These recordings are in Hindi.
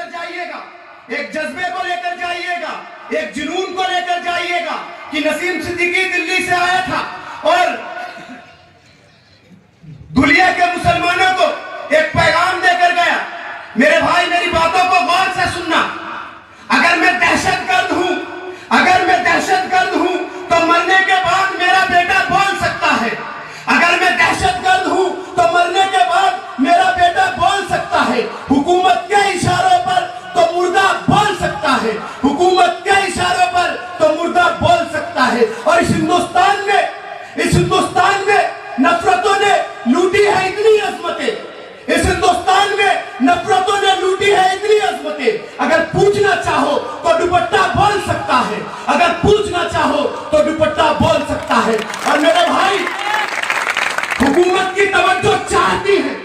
लेकर जाइएगा, एक जज्बे को लेकर जाइएगा, एक जुनून को लेकर जाइएगा कि नसीम सिद्दीकी दिल्ली से आया था और दुनिया के मुसलमानों को एक पैगाम देकर गया। मेरे भाई, मेरी बातों को गौर से सुनना। अगर मैं दहशतगर्द हूं, अगर मैं दहशतगर्द हूं तो मरने के बाद मेरा बेटा बोल सकता है। अगर मैं दहशतगर्द हूं तो मरने के बाद मेरा बेटा बोल सकता है। हुकूमत के इशारों पर तो मुर्दा बोल सकता है, हुकूमत के इशारों पर तो मुर्दा बोल सकता है। और इस हिंदुस्तान में नफरतों ने लूटी है इतनी अजमतें, इस हिंदुस्तान में नफरतों ने लूटी है इतनी अजमतें। अगर पूछना चाहो तो दुपट्टा बोल सकता है, अगर पूछना चाहो तो दुपट्टा बोल सकता है। और मेरे भाई, हुकूमत की तवज्जो चाहती है,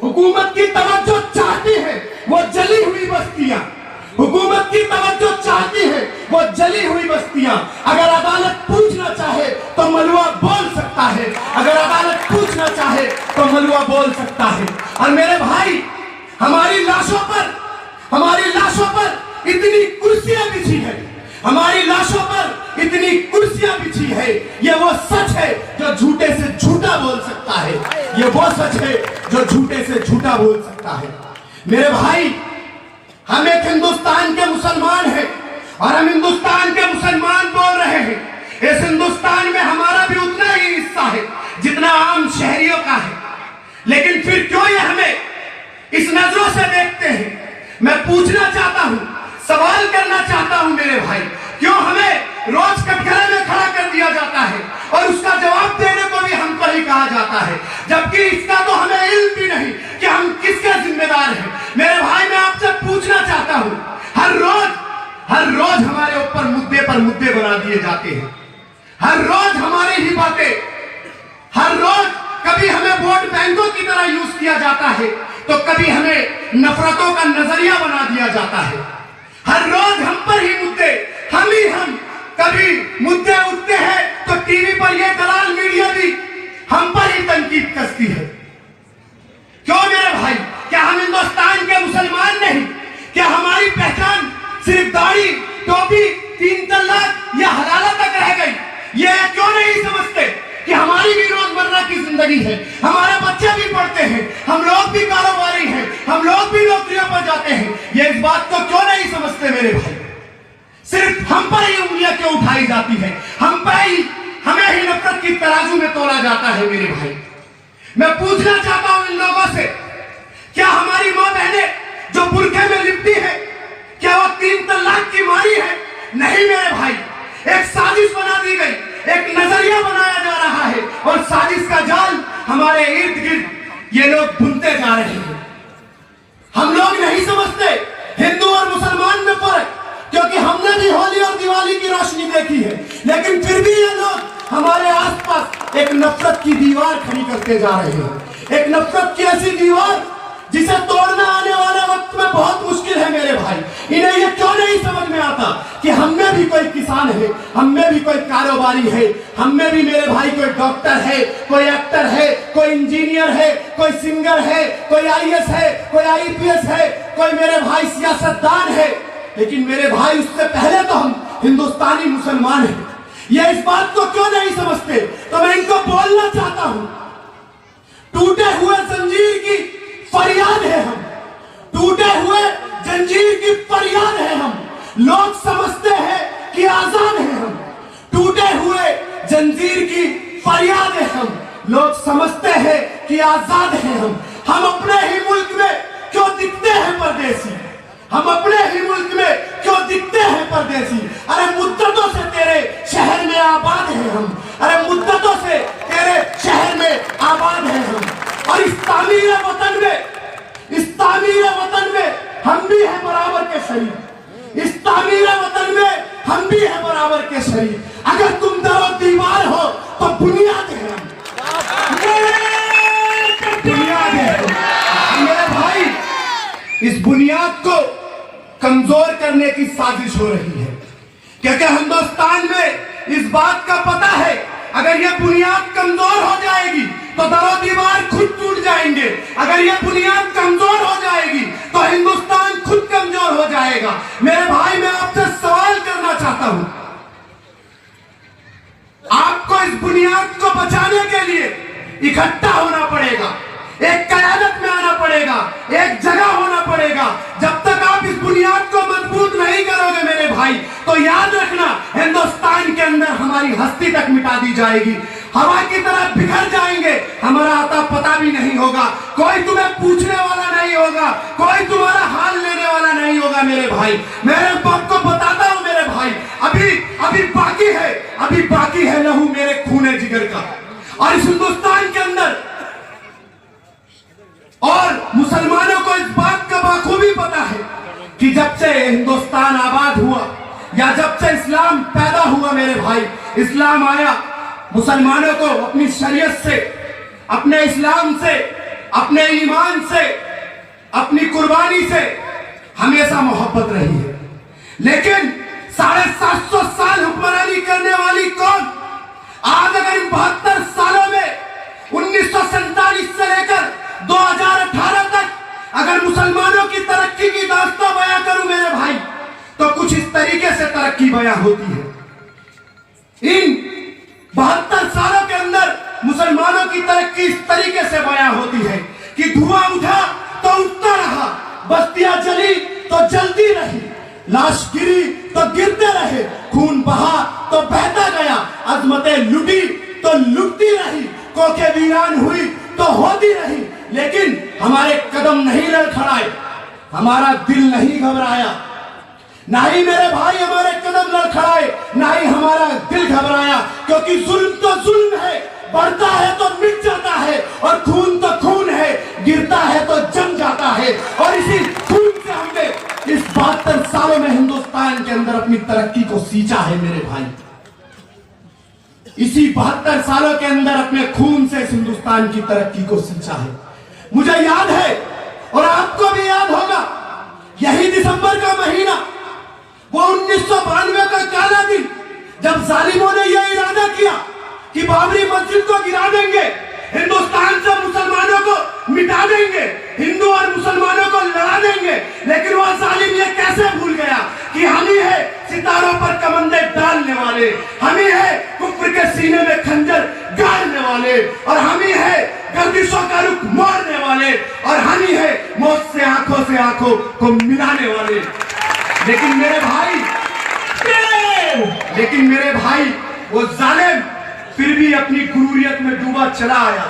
हुकूमत की तवज्जो चाहती है वो जली हुई बस्तियां, हुकूमत की तवज्जो चाहती है वो जली हुई बस्तियां। अगर अदालत पूछना चाहे तो मलुआ बोल सकता है, अगर अदालत पूछना चाहे तो मलुआ बोल सकता है। और मेरे भाई, हमारी लाशों पर इतनी कुर्सियां बिछी है, हमारी लाशों पर इतनी कुर्सियां बिछी है। ये वो सच है जो झूठे से झूठा बोल सकता है, ये वो सच है जो झूठे से झूठा बोल सकता है। मेरे भाई, हम एक हिंदुस्तान के मुसलमान हैं और हम हिंदुस्तान के मुसलमान बोल रहे हैं। इस हिंदुस्तान में हमारा भी उतना ही हिस्सा है जितना आम शहरियों का है, लेकिन फिर क्यों ये हमें इस नजरों से देखते हैं? मैं पूछना चाहता हूं, सवाल करना चाहता हूं मेरे भाई, क्यों हमें रोज कटघरे में खड़ा कर दिया जाता है और उसका जवाब देने को भी हम पर ही कहा जाता है, जबकि इसका तो हमें इल्म भी नहीं कि हम किसके जिम्मेदार हैं। मेरे भाई, मैं आपसे पूछना चाहता हूं, हर रोज हमारे ऊपर मुद्दे पर मुद्दे बना दिए जाते हैं, हर रोज हमारी ही बातें, हर रोज कभी हमें वोट बैंकों की तरह यूज किया जाता है तो कभी हमें नफरतों का नजरिया बना दिया जाता है। हर रोज हम पर ही मुद्दे, हम कभी मुद्दे उठते हैं तो टीवी पर यह दलाल मीडिया भी हम पर ही तनकीद कसती है। क्यों मेरे भाई? क्या हम हिंदुस्तान के मुसलमान नहीं? क्या हमारी पहचान सिर्फ दाढ़ी, टोपी, 3 तलाक या हलाला तक रह गई? ये क्यों नहीं समझते कि हमारी भी रोजमर्रा की जिंदगी है, हमारे बच्चे भी पढ़ते हैं, हम लोग भी कारोबारी हैं, हम लोग भी नौकरियों पर जाते हैं। ये इस बात को क्यों नहीं समझते मेरे भाई? सिर्फ हम पर ही उंगलियां क्यों उठाई जाती है? हमें ही नफरत की तराजू में तोला जाता है मेरे भाई। मैं पूछना चाहता हूं इन लोगों से, क्या हमारी मां बहनें जो बुरखे में लिपटी है, क्या वो 3 तलाक की मारी है? नहीं मेरे भाई, एक साजिश बना दी गई, एक नजरिया बनाया जा रहा है और साजिश का जाल हमारे इर्द गिर्द ये लोग बुनते जा रहे हैं। हम लोग नहीं समझते हिंदू और मुसलमान में फर्क, क्योंकि हमने भी होली और दिवाली की रोशनी देखी है, लेकिन फिर भी ये लोग हमारे आसपास एक नफरत की दीवार खड़ी करते जा रहे हैं, एक नफरत की ऐसी दीवार जिसे तोड़ना आने वाले वक्त में बहुत मुश्किल है मेरे भाई। इन्हें ये क्यों नहीं समझ में आता कि हम में भी कोई किसान है, हम में भी कोई कारोबारी है, हम में भी मेरे भाई कोई डॉक्टर है, कोई एक्टर है, कोई इंजीनियर है, कोई सिंगर है, कोई आईएएस है, कोई आईपीएस है, कोई मेरे भाई सियासतदान है। लेकिन मेरे भाई, उससे पहले तो हम हिंदुस्तानी मुसलमान हैं। ये इस बात को क्यों नहीं समझते? तो मैं इनको बोलना चाहता हूं, टूटे हुए जंजीर की फरियाद है हम, टूटे हुए जंजीर की फरियाद है हम। लोग समझते हैं कि आजाद हैं हम, टूटे हुए जंजीर की फरियाद है हम। लोग समझते हैं कि आजाद हैं हम। हम अपने ही मुल्क में क्यों दिखते हैं परदेसी? हम अपने ही मुल्क में क्यों दिखते हैं परदेसी? अरे मुद्दतों से तेरे शहर में आबाद हैं हम, अरे मुद्दतों से तेरे शहर में आबाद हैं हम। और इस तामीर वतन में हम भी हैं बराबर के शरीक, इस तामीर वतन में हम भी हैं बराबर के शरीक। अगर तुम दरो दीवार हो तो बुनियाद है हम, बुनियाद है मेरे भाई। इस बुनियाद को कमजोर करने की साजिश हो रही है, क्योंकि हिंदुस्तान में इस बात का पता है अगर यह बुनियाद कमजोर हो जाएगी तो दरो दीवार खुद टूट जाएंगे। अगर यह बुनियाद कमजोर हो जाएगी तो हिंदुस्तान खुद कमजोर इकट्ठा होना पड़ेगा, एक क़यादत में आना पड़ेगा, एक जगह होना पड़ेगा। जब तक आप इस बुनियाद को मजबूत नहीं करोगे मेरे भाई, तो याद रखना हिंदुस्तान के अंदर हमारी हस्ती तक मिटा दी जाएगी, हवा की तरह बिखर जाएंगे, हमारा आता पता भी नहीं होगा, कोई तुम्हें पूछने वाला नहीं होगा, कोई तुम्हारा हाल लेने वाला नहीं होगा मेरे भाई। मेरे बाप को बताता हूं मेरे भाई, अभी बाकी है लहू मेरे खूने जिगर का। और इस हिंदुस्तान के अंदर और मुसलमानों को इस बात का बखूबी पता है कि जब से हिंदुस्तान आबाद हुआ या जब से इस्लाम पैदा हुआ मेरे भाई, इस्लाम आया, मुसलमानों को अपनी शरीयत से, अपने इस्लाम से, अपने ईमान से, अपनी कुर्बानी से हमेशा मोहब्बत रही है। लेकिन 750 साल हुक्मरानी करने वाली कौन आज अगर इन 72 सालों में 1947 से लेकर 2018 तक अगर मुसलमानों की तरक्की की दास्तां बयां करूं मेरे भाई, तो कुछ इस तरीके से तरक्की बयां होती है। इन 72 सालों के अंदर मुसलमानों की तरक्की इस तरीके से बयां होती है कि धुआं उठा तो उठता रहा, बस्तियां जली तो जलती रही, लाश गिरी तो गिरते रहे, खून बहा तो बहता गया, अजमतें लुटी तो लुटती रही, कोखे वीरान हुई तो होती रही, लेकिन हमारे कदम नहीं लड़खड़ाए, हमारा दिल नहीं घबराया। ना ही मेरे भाई हमारे कदम लड़खड़ाए, ना ही हमारा दिल घबराया, क्योंकि जुल्म तो जुल्म है, बढ़ता है तो मिट जाता है, और खून तो खून है, गिरता है तो जम जाता है। और इसी खून से हमने इस 72 सालों में हिंदुस्तान के अंदर अपनी तरक्की को सींचा है मेरे भाई। इसी 72 सालों के अंदर अपने खून से इस हिंदुस्तान की तरक्की को सींचा है। मुझे याद है और आपको भी याद होगा, यही दिसंबर का महीना, वो 1992 का काला दिन, जब जालिमों ने यह इरादा किया कि बाबरी मस्जिद को गिरा देंगे, हिंदुस्तान से मुसलमानों को मिटा देंगे, हिंदू और मुसलमानों को लड़ा देंगे। लेकिन वह जालिम ये कैसे भूल गया कि हम ही है सितारों पर कमंदे डालने वाले, हम ही है कुफ्र के सीने में खंजर गाड़ने वाले, और हम ही है गर्दिशों का रुख मोड़ने वाले, और हम ही है मौत से आंखों को मिलाने वाले। लेकिन मेरे भाई वो जालिम फिर भी अपनी गुरूरियत में डूबा चला आया,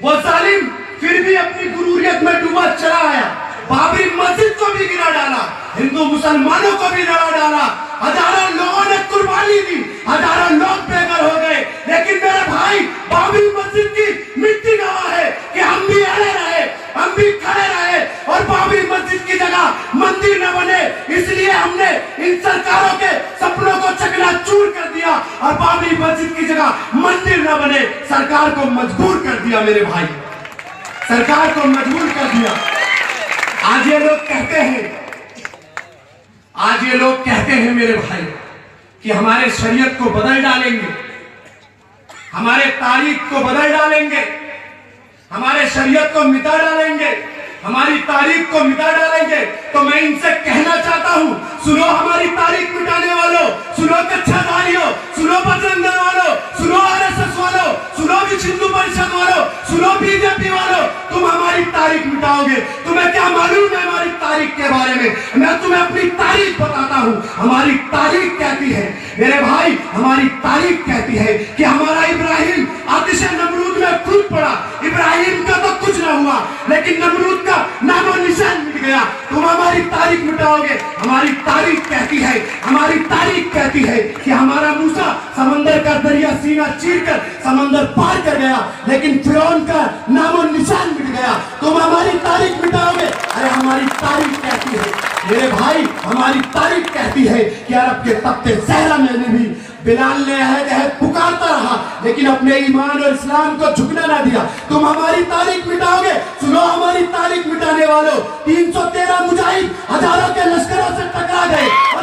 वो जालिम फिर भी अपनी गुरूरियत में डूबा चला आया, बाबरी मस्जिद को भी गिरा डाला, हिंदू मुसलमानों को भी लड़ा डाला, हजारों लोगों ने कुर्बानी दी, हजारों लोग बेघर हो गए। लेकिन मेरे भाई बाबरी मस्जिद की मिट्टी गवाह है कि हम भी अड़े रहे, हम भी खड़े रहे, और बाबरी मस्जिद की जगह मंदिर न बने, इसलिए हमने इन सरकारों के सपनों को चकनाचूर कर दिया, और बाबरी मस्जिद की जगह मंदिर न बने, सरकार को मजबूर कर दिया मेरे भाई, सरकार को मजबूर कर दिया। आज ये लोग कहते हैं मेरे भाई कि हमारे शरीयत को बदल डालेंगे, हमारे तारीख को बदल डालेंगे, हमारे शरीयत को मिटा डालेंगे, हमारी तारीख को मिटा डालेंगे। तो मैं इनसे कहना चाहता हूं, सुनो हमारी तारीख मिटाने वालों, सुनो कच्छाधारियों, सुनो बजरंग दल वालों, सुनो आरएसएस वालों, सुनो विश्व हिंदू परिषद वालों, सुनो बीजेपी वालों, तुम हमारी तारीख मिटाओगे। तुम्हें क्या मालूम है हमारी तारीख के बारे में? मैं तुम्हें अपनी तारीख बताता हूं। हमारी तारीख कहती है मेरे भाई, हमारी तारीख कहती है कि हमारा इब्राहिम आतिश नमरूद में कूद पड़ा, इब्राहिम का तो कुछ ना हुआ, लेकिन नमरूद का नामो निशान मिट गया। तुम हमारी तारीख मिटाओगे। हमारी तारीख कहती है, हमारी तारीख कहती है कि हमारा मूसा समंदर का दरिया सीना चीरकर समंदर पार कर गया, लेकिन फिरौन का नामो निशान मिट गया। तुम हमारी तारीख मिटाओगे। अरे हमारी तारीख कहती है मेरे भाई, हमारी तारीख कहती है कि अरब के तख्ते ज़हरा में भी बिलाल ने अहद पुकारता रहा, लेकिन अपने ईमान और इस्लाम को झुकना ना दिया। तुम हमारी तारीख मिटाओगे। सुनो हमारी तारीख मिटाने वालों, 313 मुजाहिद हजारों के लश्करों से टकरा गए और